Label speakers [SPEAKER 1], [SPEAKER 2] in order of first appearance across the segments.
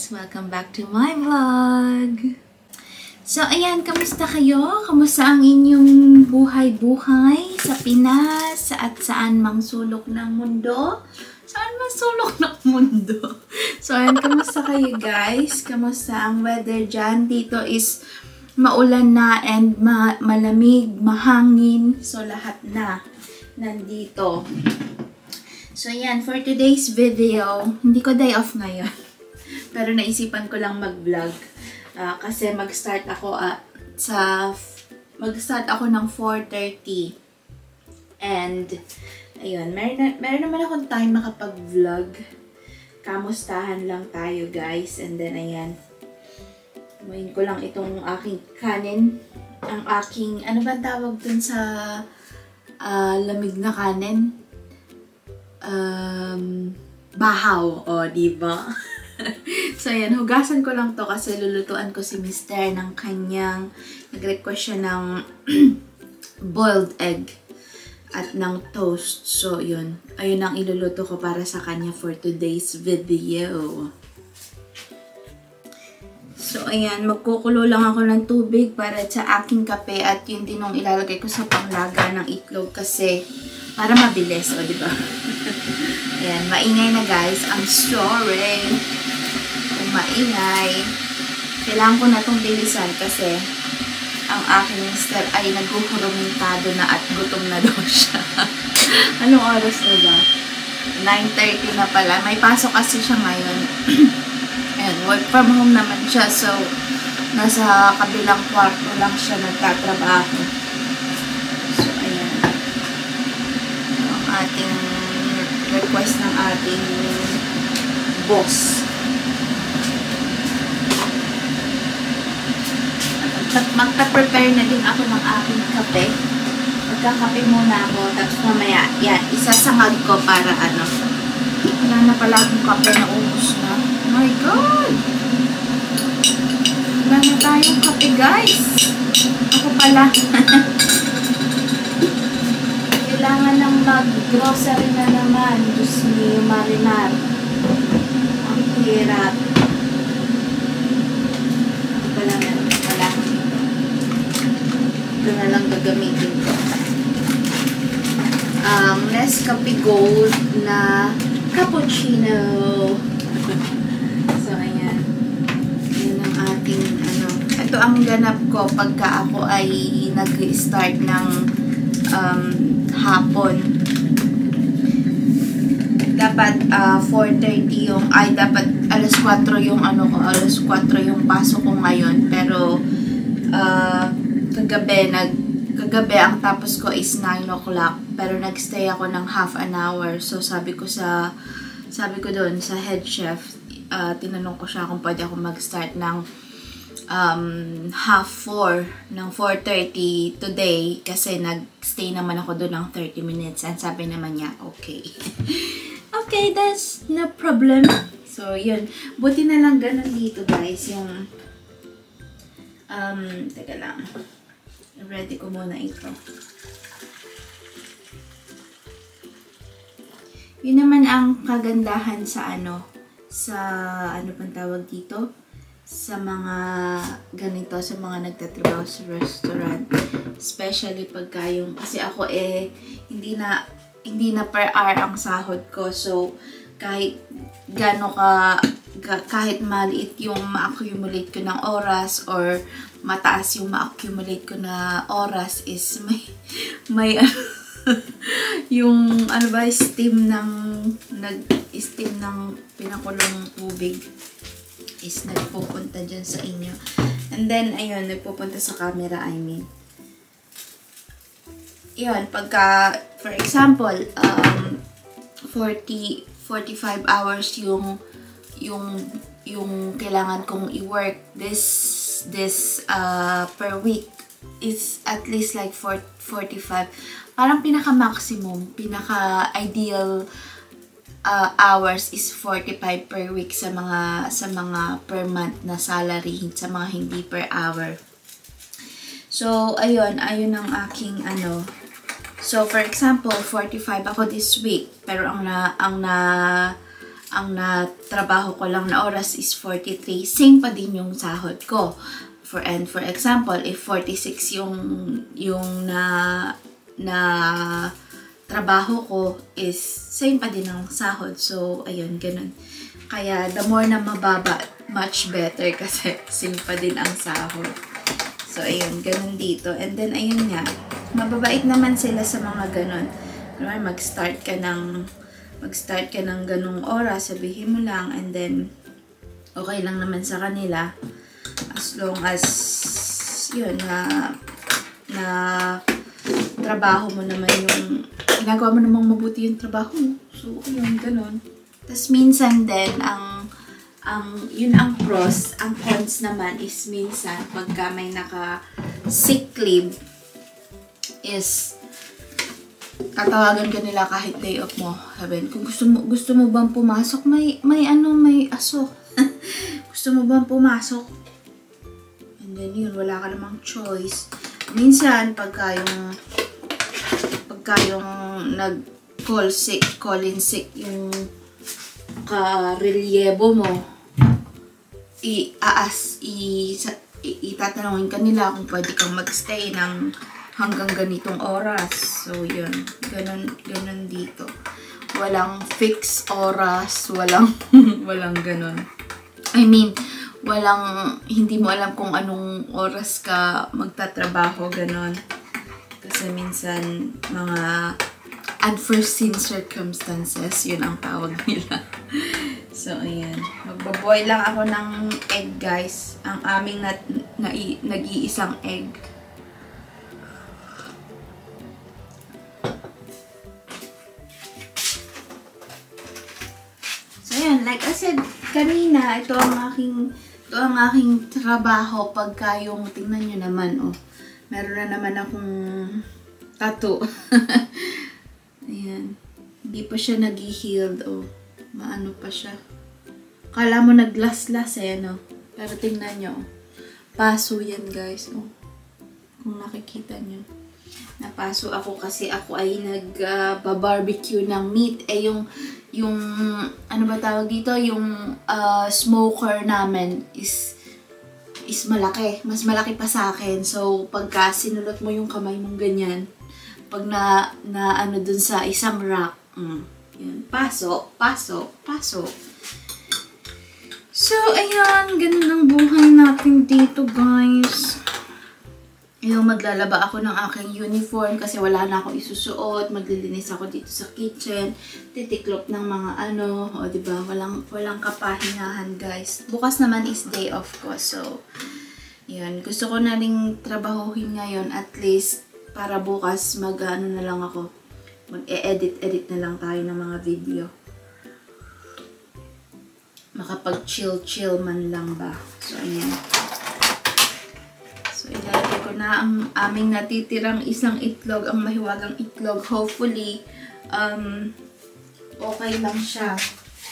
[SPEAKER 1] guys! Welcome back to my vlog! So, ayan, kamusta kayo? Kamusta ang inyong buhay-buhay sa Pinas at saan mang sulok ng mundo? Saan mang sulok ng mundo? So, ayan, kamusta kayo guys? Kamusta ang weather dyan? Dito is maulan na and malamig, mahangin. So, lahat na nandito. So, yan. For today's video, hindi ko day off ngayon. Pero naisipan ko lang mag-vlog. Kasi mag-start ako ng 4:30. And, ayun. Meron naman akong time makapag-vlog. Kamustahan lang tayo, guys. And then, ayan. Muhin ko lang itong aking kanin. Ang aking, ano ba tawag dun sa lamig na kanin? Bahaw. O, diba? So, ayan. Hugasan ko lang to kasi lulutuan ko si Mister ng kanyang, nag-request siya ng boiled egg at ng toast. So, yun. Ayun ang iluluto ko para sa kanya for today's video. So, ayan. Magkukulo lang ako ng tubig para sa aking kape at yun din yung ilalagay ko sa panglaga ng itlog kasi para mabilis. O, diba? Ayan. Maingay na guys. I'm sorry. Kung maingay. Kailangan ko na itong bilisan kasi ang aking mister ay naghuhurumintado na at gutom na daw siya. Anong oras na ba? 9:30 na pala. May pasok kasi siya ngayon. Ayan, work from home naman siya. So, nasa kabilang kwarto lang siya nagtatrabaho. So, ayan. Ang ating request ng ating boss. Magpa-prepare na din ako ng aking kape. Magkakape muna ako. Tapos mamaya, yan, isasangag ko para ano. Wala na pala akong kape na ubos na. Oh my God! Wala na tayong kape, guys. Ako pala. Kailangan nang mag-grocery na naman. Diyos ni Marinar. Ang hirap. Ako pala meron. Wala. Ito na lang gagamitin ko. Nescafe Gold na cappuccino. So, ayan. Yan ang ating, ano. Ito ang ganap ko pagka ako ay nag-start ng hapon. Dapat 4:30 yung, ay dapat alas 4 yung ano ko, alas 4 yung pasok ko ngayon. Pero, kagabi ang tapos ko is 9 o'clock. Pero nagstay ako ng half an hour. So, sabi ko doon sa head chef, tinanong ko siya kung pwede ako mag-start ng half 4 ng 4:30 today kasi nag-stay naman ako doon ng 30 minutes and sabi naman niya, okay. Okay, that's no problem. So, yun. Buti na lang ganun dito, guys. Yung, teka lang. Ready ko muna ito. Yun naman ang kagandahan sa ano pang tawag dito? Sa mga ganito, sa mga nagtatrabaho sa restaurant. Especially pagka yung, kasi ako hindi na per hour ang sahod ko. So, kahit kahit maliit yung ma-accumulate ko ng oras or mataas yung ma-accumulate ko na oras is may yung ano ba, steam ng pinakulong tubig is nagpupunta dyan sa inyo. And then, ayun, nagpupunta sa camera, I mean. Yun, pagka, for example, 45 hours yung kailangan kong i-work this per week is at least like 45. Parang pinaka-maximum, pinaka-ideal hours is 45 per week sa mga per month na salary, sa mga hindi per hour. So, ayun ang aking ano. So, for example, 45 ako this week, pero ang ang natrabaho ko lang na oras is 43, same pa din yung sahod ko. For example, if 46 yung na trabaho ko is same pa din ang sahod. So, ayun, ganun. Kaya, the more na mababa, much better kasi same pa din ang sahod. So, ayun, ganun dito. And then, ayun nga, mababait naman sila sa mga ganun. Mag-start ka ng ganung oras, sabihin mo lang, and then, okay lang naman sa kanila. As long as, yun, na trabaho mo naman yung, ginagawa mo namang mabuti yung trabaho mo. So, yun, ganun. Tapos, minsan din, yun ang pros. Ang cons naman is minsan, pagka may naka-sick leave, is, tatawagan ka nila kahit day off mo. Sabihin, kung gusto mo bang pumasok, may aso. Gusto mo bang pumasok? And then yun, wala ka namang choice. Minsan, pagka yung nag-call in sick, yung karelyebo mo, itatanungin ka nila kung pwede kang magstay ng hanggang ganitong oras. So, yun. Ganun dito. Walang fixed oras. Walang ganun. I mean, hindi mo alam kung anong oras ka magtatrabaho, ganun. Kasi minsan, mga unforeseen circumstances, yun ang tawag nila. So, ayan. Magbaboil lang ako ng egg, guys. Ang aming nag-iisang egg. So, ayan. Like I said, kanina, ito ang aking trabaho pagka yung, tingnan nyo naman, oh. Meron na naman akong tattoo. Ayan. Hindi pa siya nag-healed, oh. Maano pa siya. Kala mo nag-las-las no? Pero tingnan nyo, oh. Paso yan, guys, oh. Kung nakikita nyo. Napaso ako kasi ako ay nag-barbecue ng meat. Yung ano ba tawag dito? Yung smoker namin is malaki. Mas malaki pa sa akin. So, pagka sinulot mo yung kamay mong ganyan, pag na ano dun sa isang rack, yan, paso. So, ayan, ganun ang buhay natin dito, guys. Yung maglalaba ako ng aking uniform kasi wala na akong isusuot. Maglilinis ako dito sa kitchen. Titiklop ng mga o diba, walang kapahingahan, guys. Bukas naman is day off ko. So, yun. Gusto ko na ring trabahuhin ngayon at least para bukas na lang ako. Mag-edit na lang tayo ng mga video. Makapag-chill man lang ba. So, ayan. So, ilalagay ko na ang aming natitirang isang itlog, ang mahiwagang itlog. Hopefully, okay lang siya.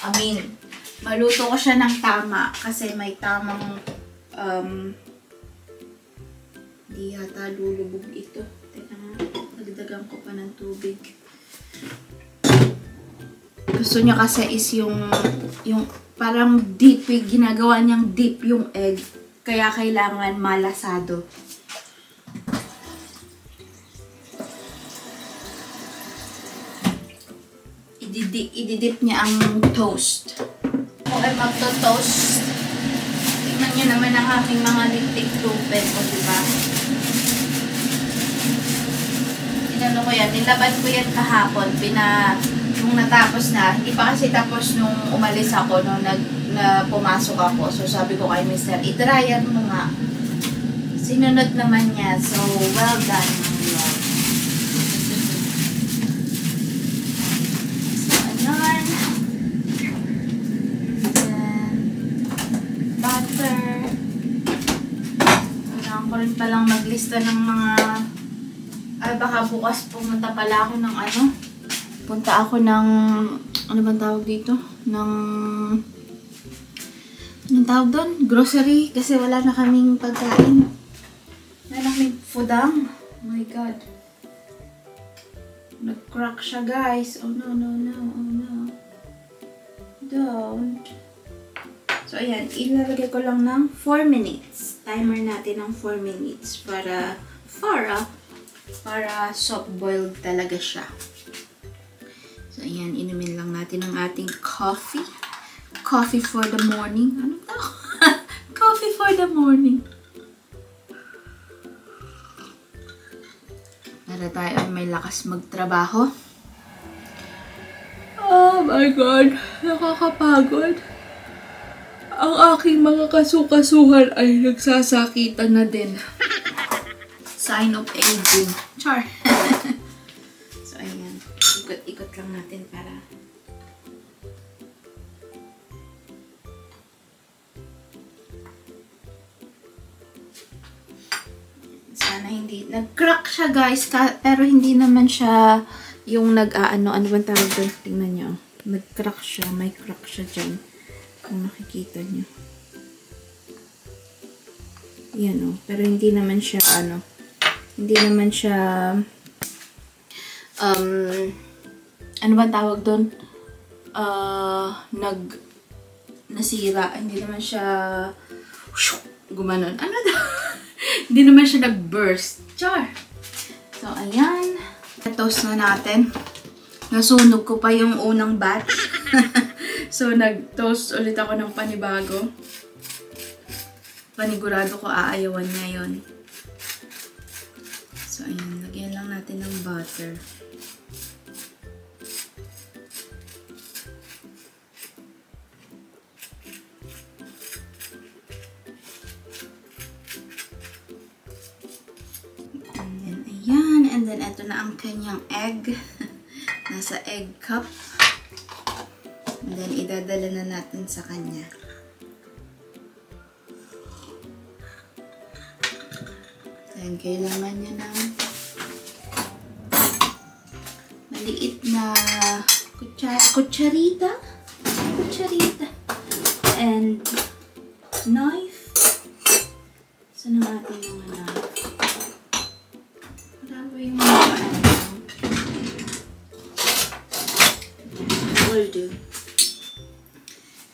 [SPEAKER 1] I mean, maluto ko siya ng tama kasi may tamang, di yata lulubog ito. Teka nga, nagdagan ko pa ng tubig. Gusto niya kasi is yung parang deep, ginagawa niyang deep yung egg. Kaya kailangan malasado. Ididip niya ang toast. Ako ay magto-toast. Tingnan niyo naman ang aking mga lintik tupet o diba? Inano ko yan, nilabad ko yan kahapon. Nung natapos na, hindi pa kasi tapos nung umalis ako, nung pumasok ako. So, sabi ko kay Mr. I-dryer mo nga. Sinunod naman niya. So, well done. So, ayan. Then, butter. Kailangan ko rin palang maglista ng mga... Ay, baka bukas pumunta pala ako ng punta ako ng... Ano bang tawag dito? Anong tawag doon? Grocery. Kasi wala na kaming pagkain. Wala na kaming foodang. Oh my God. Nag-crack siya, guys. Oh no. Oh no. don't. So, ayan. Ilalagay ko lang ng 4 minutes. Timer natin ng 4 minutes para soft-boiled talaga siya. So, ayan. Inumin lang natin ang ating coffee. Coffee for the morning. Ano to? Coffee for the morning. Para tayo ay may lakas magtrabaho. Oh my God! Nakakapagod. Ang aking mga kasukasuhan ay nagsasakitan na din. Sign of aging. Char! So, ayan. Ikot-ikot lang natin para... Sana hindi... Nag-crack siya, guys. Pero hindi naman siya yung ano bang tawag doon? Tingnan nyo. Nag-crack siya. May crack siya dyan. Kung nakikita nyo. Yan o. Pero hindi naman siya, hindi naman siya, ano ba tawag doon? Nasira. Hindi naman siya, gumanon. Ano daw? Hindi naman siya nag-burst. Char! So, ayan. Toast na natin. Nasunog ko pa yung unang batch. So, nag-toast ulit ako ng panibago. Panigurado ko aayawan niya yun. So, ayan. Lagyan lang natin ng butter. And then, ayan. And then, ito na ang kanyang egg. Nasa egg cup. And then, idadala na natin sa kanya. Then, kailangan niya ng maliit na kutsarita. And knife. Saan natin yung knife? Wala ba yung will do.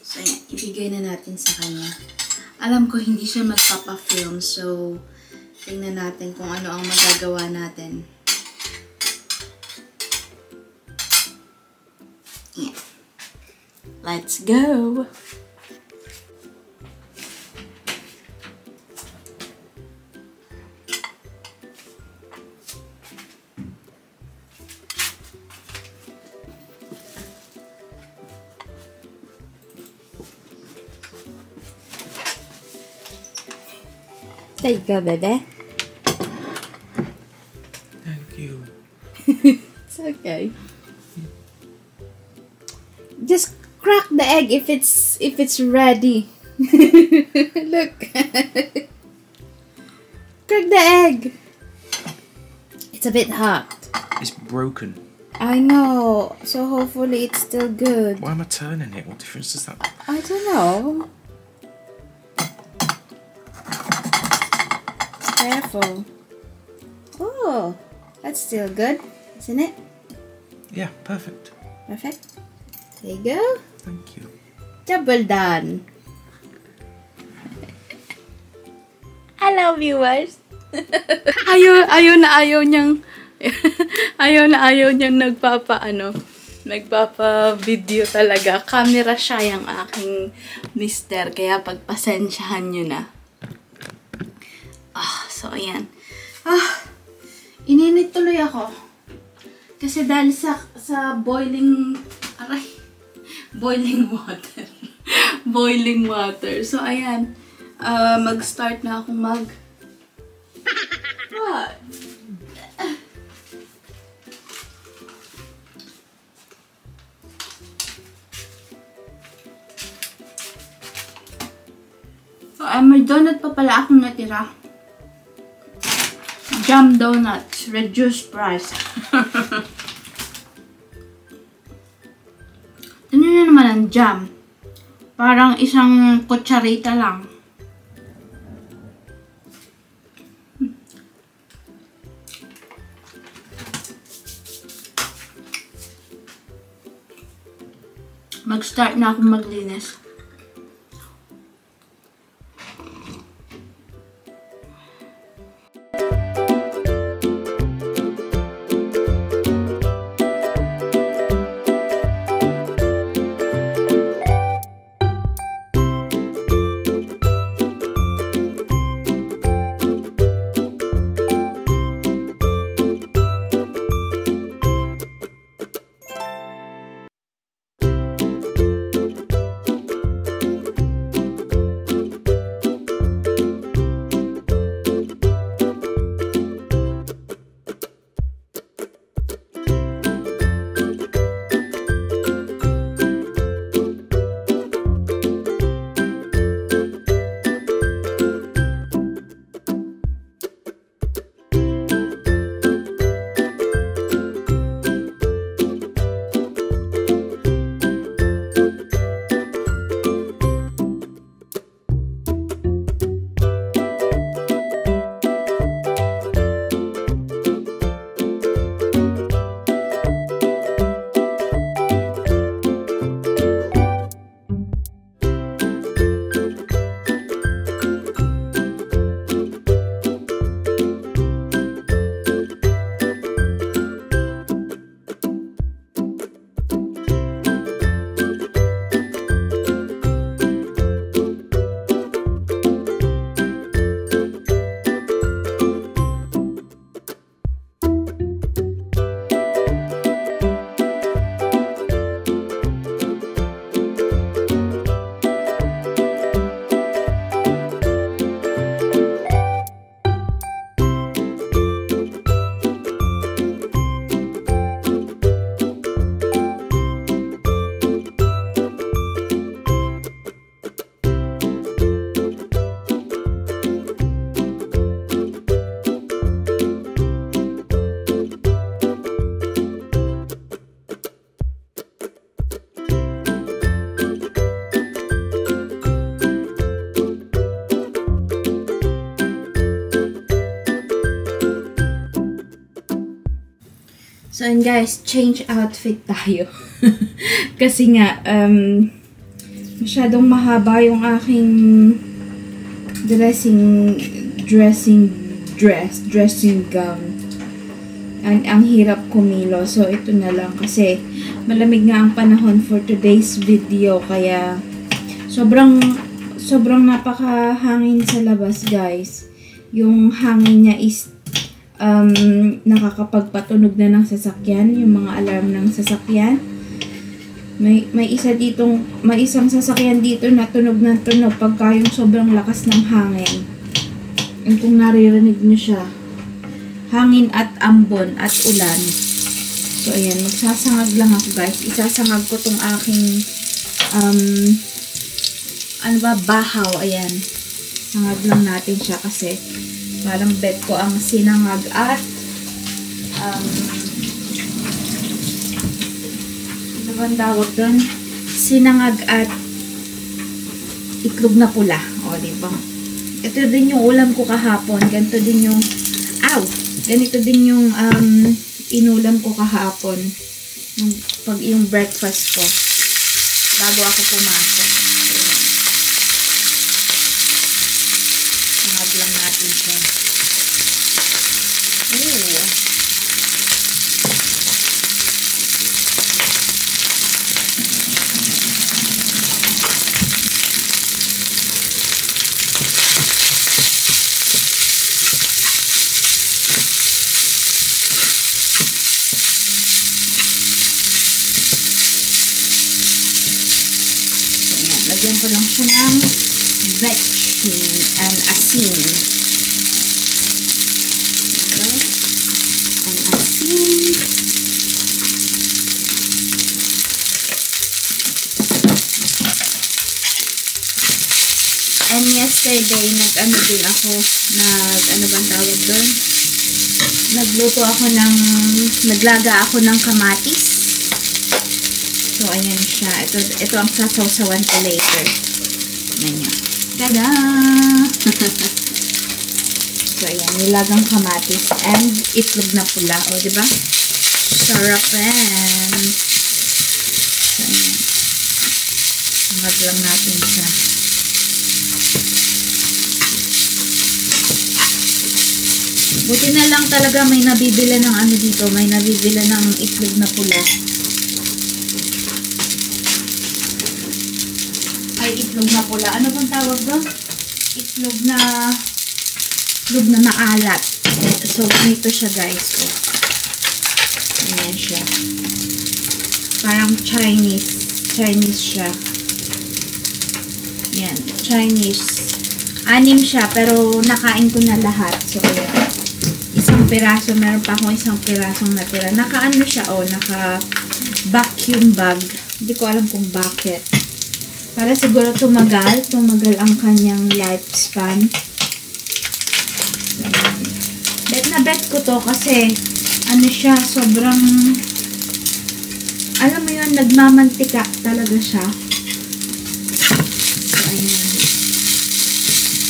[SPEAKER 1] So, ayan. Ibigay na natin sa kanya. Alam ko hindi siya magpapa-film. So, tingnan natin kung ano ang magagawa natin. Yeah. Let's go! There you go, baby.
[SPEAKER 2] Thank you.
[SPEAKER 1] It's okay. Just crack the egg if it's ready. Look. Crack the egg. It's a bit hot.
[SPEAKER 2] It's broken.
[SPEAKER 1] I know. So hopefully it's still good.
[SPEAKER 2] Why am I turning it? What difference does that make?
[SPEAKER 1] I don't know. Careful. Oh, that's still good, isn't it?
[SPEAKER 2] Yeah, perfect.
[SPEAKER 1] Perfect. There you go.
[SPEAKER 2] Thank you.
[SPEAKER 1] Double done. Hello, viewers. ayaw na ayaw niyang nagpapa-video talaga. Camera shy ang aking mister, kaya pagpasensyahan niyo na. So ayan. Ininit tuloy ako. Kasi dahil sa boiling water. Boiling water. So ayan. Mag-start na akong What? So, may donut pa pala akong natira. Jam donuts. Reduced price. Ano na naman ang jam? Parang isang kutsarita lang. mag-start na akong maglinis. So, and guys, change outfit tayo. Kasi nga, masyadong mahaba yung aking dressing gown. Ang hirap kumilo. So, ito na lang kasi malamig nga ang panahon for today's video. Kaya, sobrang napakahangin sa labas, guys. Yung hangin niya is nakakapagpatunog na ng sasakyan, yung mga alarm ng sasakyan. May isang sasakyan dito na tunog ng tunog pagka yung sobrang lakas ng hangin. And kung naririnig nyo siya, hangin at ambon at ulan. So ayan, magsasangag lang ako, guys. Isasangag ko tong aking bahaw. Ayan, sangag lang natin siya kasi parang bet ko ang sinangag at ano bang tawag doon? Sinangag at itlog na pula. O, diba? Ito din yung ulam ko kahapon. Ganito din yung ganito din yung inulam ko kahapon. Yung breakfast ko. Bago ako pumasok. Sangag lang natin siya. Ooh. Lagyan ko lang siya ng vetchin and asin. Okay. And asin. And yesterday, naglaga ako ng kamatis. So, ayan siya. Ito ang sasawsawan ko later. Ayan. Tada! So, ayan. Nilagang kamatis and itlog na pula. O, diba? Sarap yan. So, ayan. Angat lang natin siya. Buti na lang talaga may nabibila ng ano dito. May nabibila ng itlog na pula. Ay, itlog na pula. Ano bang tawag doon? Itlog na maalat. So, ganito siya guys. So, ayan siya. Parang Chinese siya. Yan, Chinese. 6 siya, pero nakain ko na lahat. So, ayan. Isang piraso, meron pa akong isang pirasong natira. Naka-ano siya, naka-vacuum bag. Hindi ko alam kung bakit. Para siguro tumagal ang kanyang lifespan. Bet na bet ko to kasi, ano siya, sobrang, alam mo yun, nagmamantika talaga siya. So, ayan.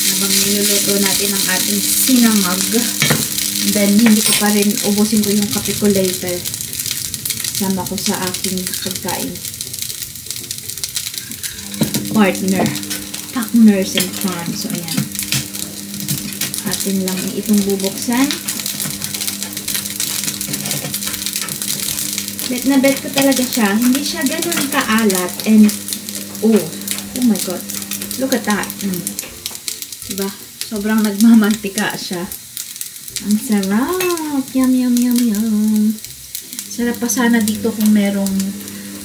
[SPEAKER 1] Habang niluluto natin ang ating sinangag. And then, hindi ko pa rin, ubusin ko yung kape ko later. Sama ko sa aking pagkain. Partners in crime. So, ayan. Atin lang itong bubuksan. Bet na bet ko talaga siya. Hindi siya ganun kaalat. And, oh my God. Look at that. Diba? Sobrang nagmamantika siya. Ang sarap. Yum, yum, yum, yum. Sarap pa sana dito kung merong,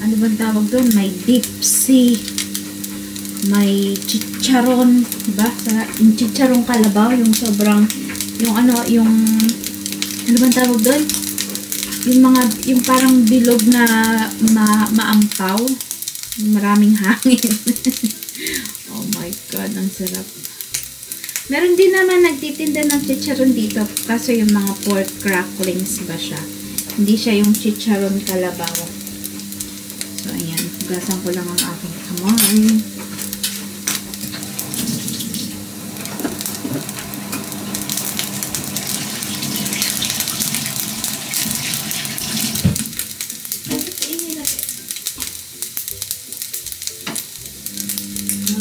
[SPEAKER 1] ano bang tawag doon? May dipsy. May chicharon. Diba? Yung chicharon kalabaw. Yung sobrang, ano bang tawag doon? Yung parang bilog na maampaw. Maraming hangin. Oh my God, ang sarap. Meron din naman nagtitinda ng chicharon dito. Kaso yung mga pork cracklings ba siya? Hindi siya yung chicharon kalabaw. So, ayan. Hugasan ko lang ang aking kamay.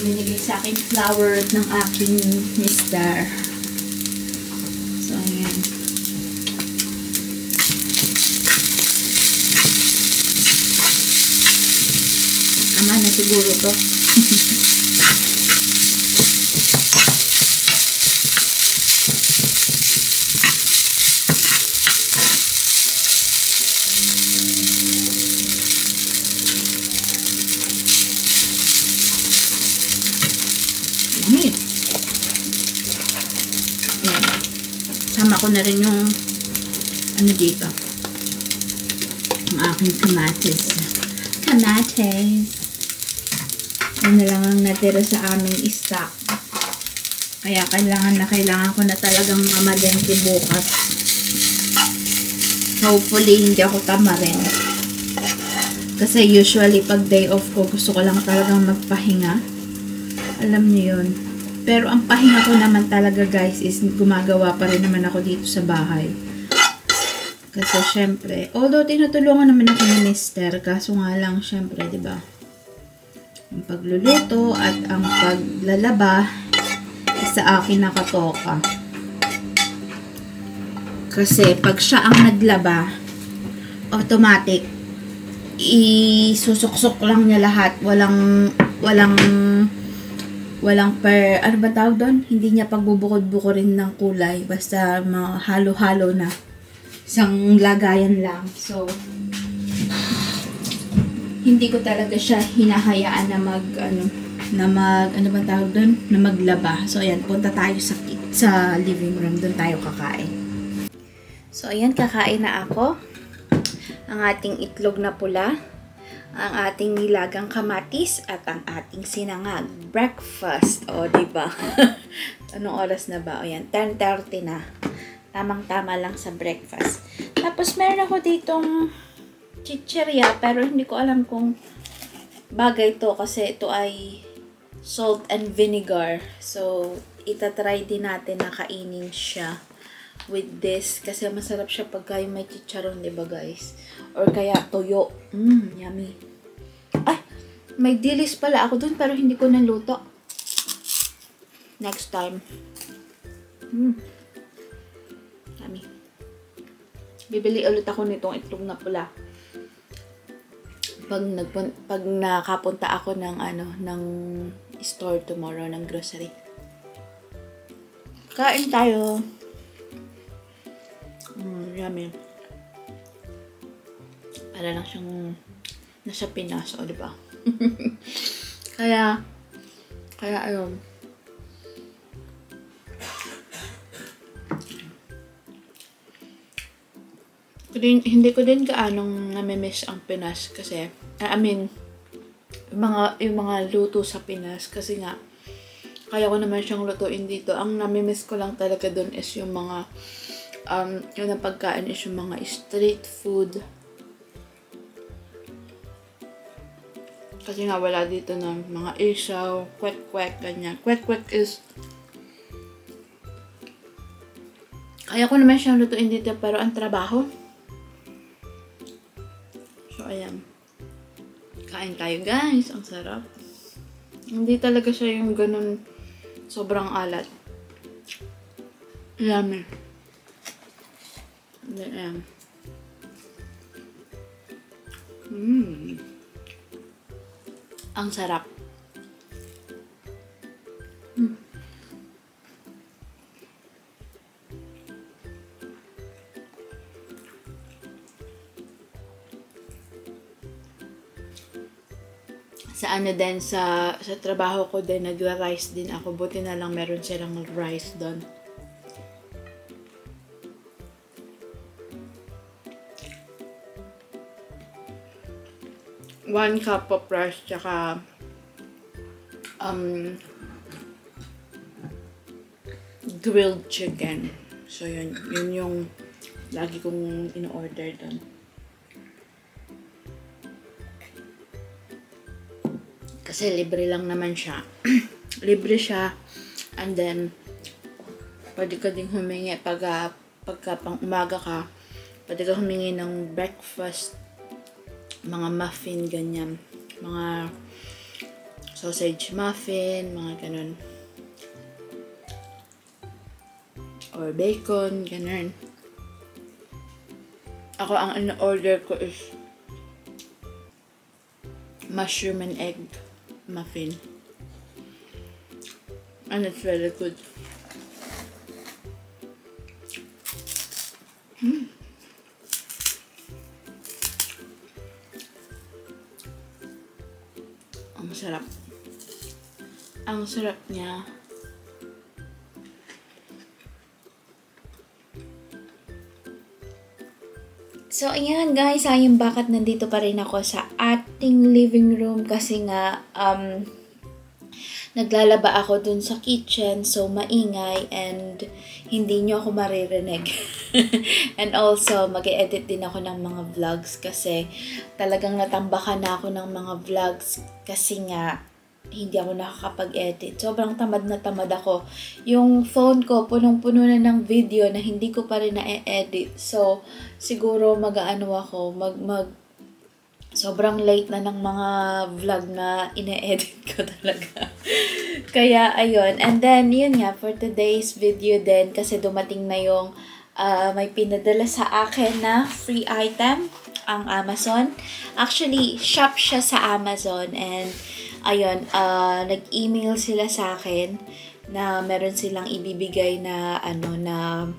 [SPEAKER 1] Binigay sa akin flour ng aking mister. So, ayan. Tama na siguro to. Sama ko na rin yung ano dito, ang aking kamatis. Ano lang ang natira sa aming stock, kaya kailangan ko na talagang mamalengke bukas. Hopefully hindi ako tamarin kasi usually pag day off ko gusto ko lang talagang magpahinga, alam niyo yun. Pero ang pahinga ko naman talaga guys is gumagawa pa rin naman ako dito sa bahay. Kasi syempre, although tinutulungan naman ako ni mister, kaso nga lang syempre, 'di ba? Ang pagluluto at ang paglalaba sa akin nakatoka. Kasi pag siya ang naglaba, automatic isusuksok lang niya lahat, walang ano ba tawag doon? Hindi niya pagbubukod-bukorin ng kulay. Basta halo-halo na. Isang lagayan lang. So, hindi ko talaga siya hinahayaan na ano ba tawag doon? Na maglaba. So, ayan. Punta tayo sa living room. Doon tayo kakain. So, ayan. Kakain na ako. Ang ating itlog na pula. Ang ating nilagang kamatis at ang ating sinangag. Breakfast. O, diba? Anong oras na ba? O, yan. 10:30 na. Tamang-tama lang sa breakfast. Tapos, meron ako ditong chichirya, pero hindi ko alam kung bagay to kasi ito ay salt and vinegar. So, itatry din natin na kainin siya with this kasi masarap siya pagka yung may chicharon, diba guys? Or kaya toyo. Yummy. Ay! May dilis pala ako dun pero hindi ko naluto. Next time. Dami. Bibili ulit ako nitong itlog na pula. Pag nakapunta ako ng store tomorrow, ng grocery. Kain tayo. Yummy. Para lang siyang nasa Pinas, o diba? kaya ayun. Hindi ko din gaanong namimiss ang Pinas kasi, yung mga luto sa Pinas kasi nga, kaya ko naman siyang lutuin dito. Ang namimiss ko lang talaga dun is yung mga, yung ang pagkain is yung mga street food. Kasi nga wala dito na mga isaw, kwek-kwek, ganyan. Kwek-kwek is, kaya ko naman siyang lutuin dito pero ang trabaho. So, ayan. Kain tayo, guys. Ang sarap. Hindi talaga siya yung ganun sobrang alat. Yummy. Ayan. Ang sarap. Sa din, sa trabaho ko din, nagra-rice din ako. Buti na lang meron silang rice doon. One cup of rice, tsaka grilled chicken. So, yun yung lagi kong in-order doon. Kasi libre lang naman siya. Libre siya. And then, pwede ka ding humingi pagka pang umaga ka. Pwede ka humingi ng breakfast. Mga muffin, ganyan. Mga sausage muffin, mga ganun. Or bacon, ganun. Ako, ang in-order ko is mushroom and egg muffin. And it's very good. Ang sarap. Ang sarap niya. So, ayan guys, ayun bakit nandito pa rin ako sa ating living room kasi nga, naglalaba ako dun sa kitchen, so maingay and hindi nyo ako maririnig. And also, mag-e-edit din ako ng mga vlogs kasi talagang natambakan na ako ng mga vlogs kasi nga, hindi ako nakakapag-edit. Sobrang tamad na tamad ako. Yung phone ko, punong-puno na ng video na hindi ko pa rin na-edit. So, siguro mag-ano ako, sobrang late na ng mga vlog na ine-edit ko talaga. Kaya, ayun. And then, yun nga, for today's video din, kasi dumating na yung may pinadala sa akin na free item, ang Amazon. Actually, shop siya sa Amazon and ayun, nag-email sila sa akin na meron silang ibibigay na na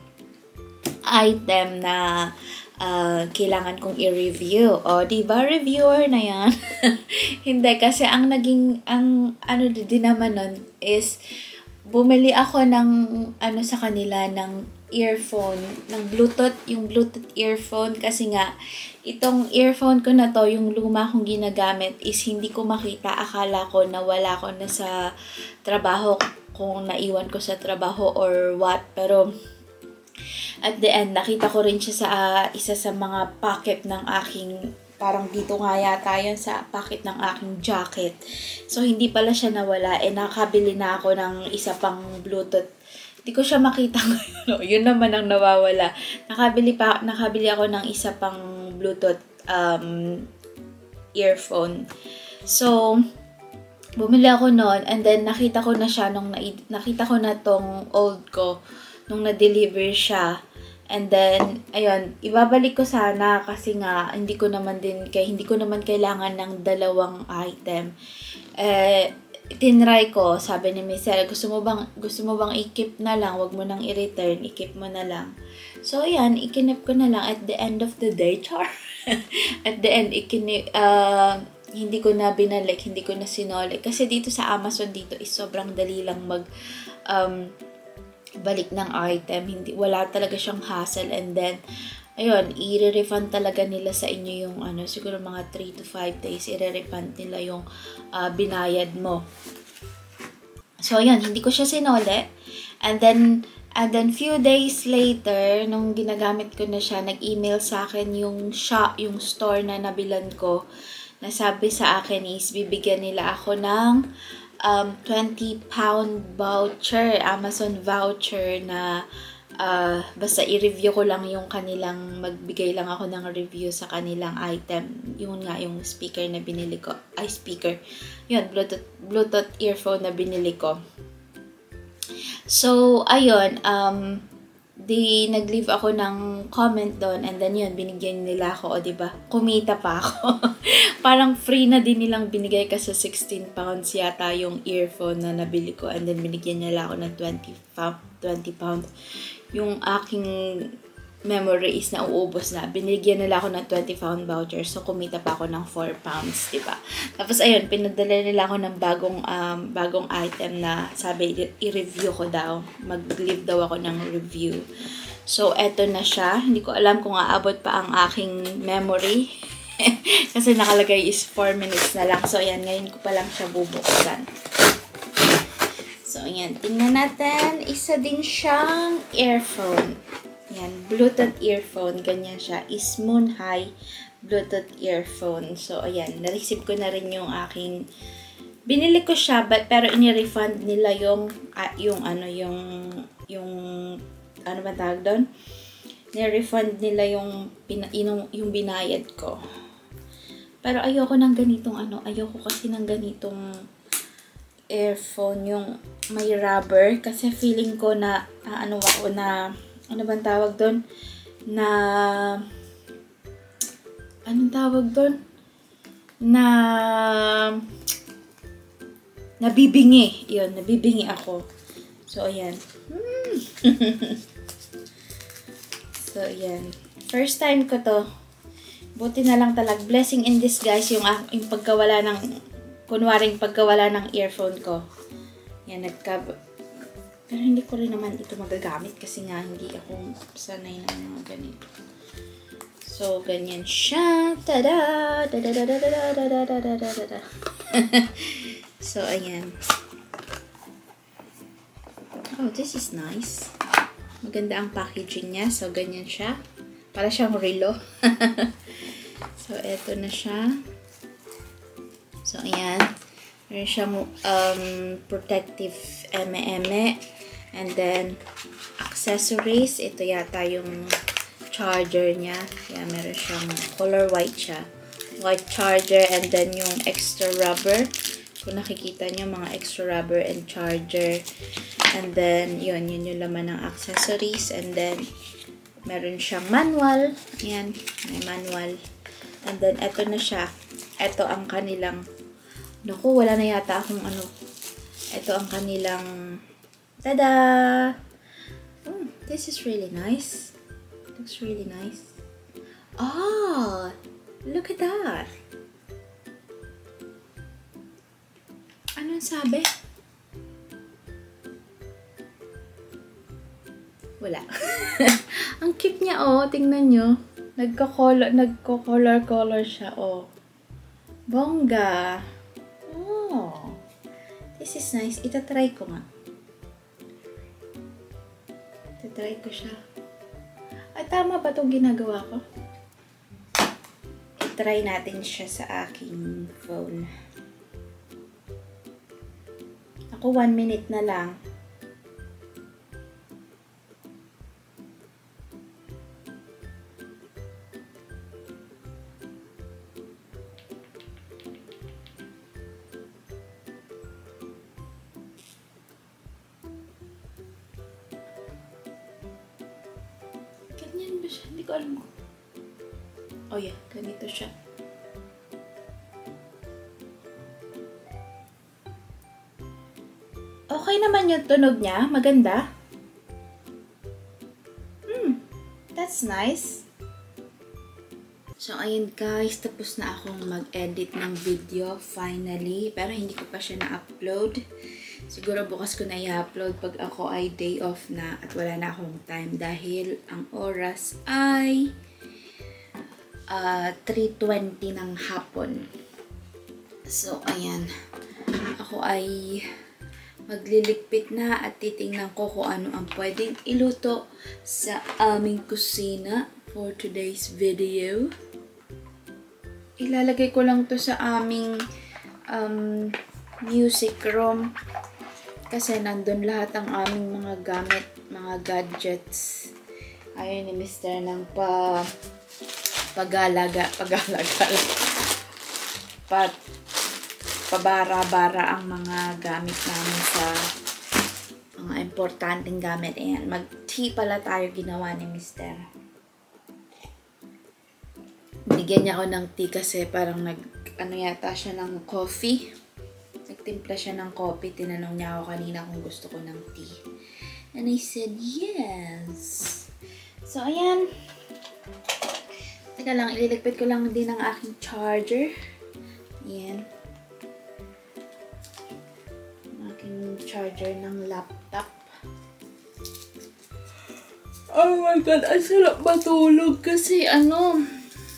[SPEAKER 1] item na kailangan kong i-review. O, diba? Reviewer na yan. Hindi, kasi ang din naman nun is bumili ako ng sa kanila ng earphone, ng Bluetooth, yung Bluetooth earphone kasi nga itong earphone ko na to, yung luma kong ginagamit is hindi ko makita. Akala ko na wala ko na sa trabaho, kung naiwan ko sa trabaho or what, pero at the end nakita ko rin siya sa isa sa mga pocket ng aking, parang dito nga yata yun sa pocket ng aking jacket. So hindi pala siya nawala, nakabili na ako ng isa pang Bluetooth. Hindi ko siya makita ngayon. Yun naman ang nawawala. Nakabili ako ng isa pang Bluetooth earphone. So, bumili ako noon and then nakita ko na siya nakita ko na tong old ko nung na-deliver siya. And then, ayun, ibabalik ko sana kasi nga hindi ko naman kailangan ng dalawang item. Tinry ko, sabi ni Michelle, gusto mo bang i-keep na lang, wag mo nang i-return, i-keep mo na lang. So, ayan, ikinip ko na lang at the end of the day, char. At the end, hindi ko na binalik, hindi ko na sinole. Kasi dito sa Amazon dito is sobrang dali lang balik ng item. Wala talaga siyang hassle. And then, ayun, i-refund talaga nila sa inyo yung siguro mga 3 to 5 days, i-refund nila yung binayad mo. So, ayun, hindi ko siya sinole. And then few days later, nung ginagamit ko na siya, nag-email sa akin yung store na nabilan ko. Nasabi sa akin is bibigyan nila ako ng 20-pound voucher, Amazon voucher na basta i-review ko lang yung kanilang, magbigay lang ako ng review sa kanilang item. Yun nga yung speaker na binili ko. Yun, Bluetooth earphone na binili ko. So, ayun, nag-leave ako ng comment doon and then yun, binigyan nila ako, o diba? Kumita pa ako. Parang free na din nilang binigay kasi 16 pounds yata yung earphone na nabili ko and then binigyan nila ako ng 20 pounds. Yung aking memory is nauubos na. Binigyan nila ako ng 20-pound voucher. So, kumita pa ako ng 4 pounds, diba? Tapos, ayun, pinadala nila ako ng bagong item na sabi, i-review ko daw. Mag-leave daw ako ng review. So, eto na siya. Hindi ko alam kung aabot pa ang aking memory. Kasi nakalagay is 4 minutes na lang. So, ayan, ngayon ko pa lang siya bubuksan. So, ayan, tingnan natin. Isa din siyang earphone. Yan, Bluetooth earphone, ganyan siya. Is Moon High Bluetooth earphone. So, ayan, na-receive ko na rin yung aking, binili ko siya, pero ini-refund nila yung ano ba tawag doon? Ni-refund nila yung binayad ko. Pero ayoko ng ganitong ayoko kasi ng ganitong earphone, yung may rubber, kasi feeling ko na, ano bang tawag doon? Anong tawag doon? Nabibingi. Yun, nabibingi ako. So, ayan. So, ayan. First time ko to. Buti na lang talaga. Blessing in disguise yung pagkawala ng earphone ko. Yan, pero hindi ko rin naman ito magagamit kasi nga hindi ako sanay ng mga ganito. So, ganyan siya. Tada! Da-da-da-da-da-da-da-da-da-da-da. So, ayan. Oh, this is nice. Maganda ang packaging niya. So, ganyan siya. Para siyang relo. So, eto na siya. So, ayan. Meron siyang protective eme-eme. And then, accessories. Ito yata yung charger niya. Kaya meron siyang color white siya. White charger and then yung extra rubber. Kung nakikita niyo, mga extra rubber and charger. And then, yun yung laman ng accessories. And then, meron siyang manual. Ayan, may manual. And then, eto na siya. Eto ang kanilang, naku, wala na yata akong Eto ang kanilang, tada! Oh, this is really nice. Looks really nice. Ah! Look at that! Anong sabi? Wala. Ang cute niya, oh. Tingnan nyo. Nagko-color siya, oh. Bongga. Oh. This is nice. Itatry ko nga. Itatry ko siya. Ay, tama ba itong ginagawa ko? I-try natin siya sa aking phone. Ako, 1 minute na lang. ko alam. Oh yeah, ganito siya. Okay naman yung tunog niya. Maganda. That's nice. So, ayun guys. Tapos na akong mag-edit ng video. Finally. Pero hindi ko pa siya na-upload. Siguro bukas ko na i-upload pag ako ay day off na at wala na akong time. Dahil ang oras ay 3:20 ng hapon. So, ayan. Ako ay magliligpit na at titingnan ko kung ano ang pwedeng iluto sa aming kusina for today's video. Ilalagay ko lang to sa aming music room kasi nandun lahat ang aming mga gamit, mga gadgets. Ayun ni Mr. ng pabara-bara ang mga gamit namin sa mga importanteng gamit. Ayan, mag-tea pala tayo ginawa ni Mr. Bigyan niya ako ng tea kasi parang yata siya ng coffee. Nagtimpla siya ng coffee. Tinanong niya ako kanina kung gusto ko ng tea. And I said, yes. So, ayan. Teka lang, ililigpit ko lang din ang aking charger. Ayan. Charger ng laptop. Oh my god, ang sarap matulog kasi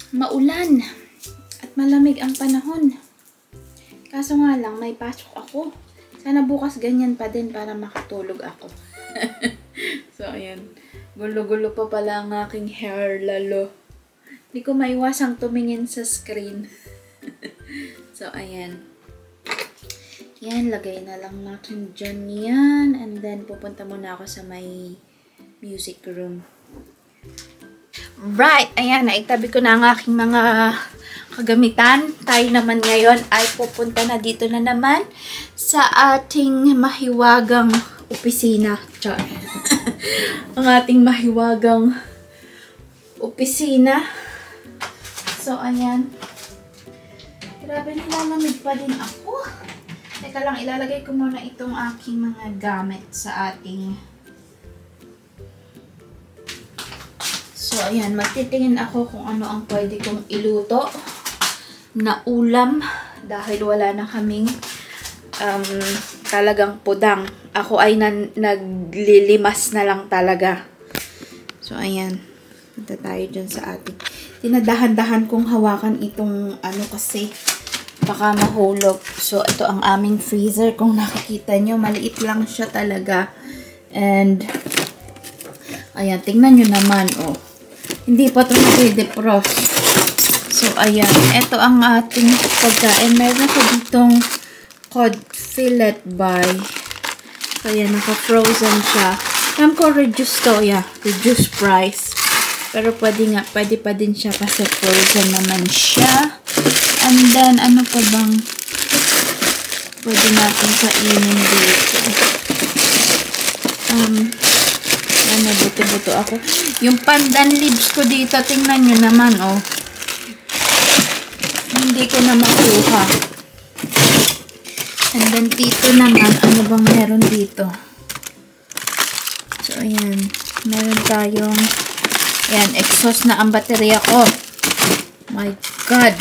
[SPEAKER 1] maulan at malamig ang panahon. Kaso nga lang, may pasok ako. Sana bukas ganyan pa din para makatulog ako. So, ayan. Gulo-gulo pa pala ang aking hair lalo. Hindi ko maiwasang tumingin sa screen. So, ayan. Yan, lagay na lang natin dyan yan. And then, pupunta muna ako sa may music room. Right! Ayan, naitabi ko na ang aking mga kagamitan. Tayo naman ngayon ay pupunta na dito na naman sa ating mahiwagang opisina. Char. Ang ating mahiwagang opisina. So, ayan. Grabe, nilalamig pa din ako. Teka lang, ilalagay ko muna itong aking mga gamit sa ating... So, ayan. Magtitingin ako kung ano ang pwede kong iluto na ulam dahil wala na kaming talagang pudang. Ako ay naglilimas na lang talaga. So, ayan. Punta tayo dyan sa ating... Tinadahan-dahan kong hawakan itong kasi... baka mahulog. So, ito ang aming freezer. Kung nakikita nyo, maliit lang siya talaga. And, ayan, tingnan nyo naman, oh. Hindi pa ito nag-defrost. So, ayan. Ito ang ating pagkain. Meron ako ditong cod fillet by. Kaya, naka-frozen siya. Alam ko, reduced to, yeah. Reduced price. Pero pwede pa din siya kasi frozen naman siya. And then, ano pa bang pwede natin kainin dito? Buto-buto ako. Yung pandan leaves ko dito, tingnan nyo naman, oh. Hindi ko na makuha. And then, dito naman, ano bang meron dito? So, ayan. Meron tayong, ayan, exhaust na ang baterya ko. My God.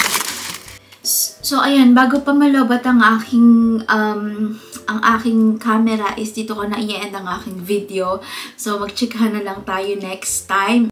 [SPEAKER 1] So, ayan, bago pa malobat ang aking camera is dito ko na i-end ang aking video. So, mag-check na lang tayo next time.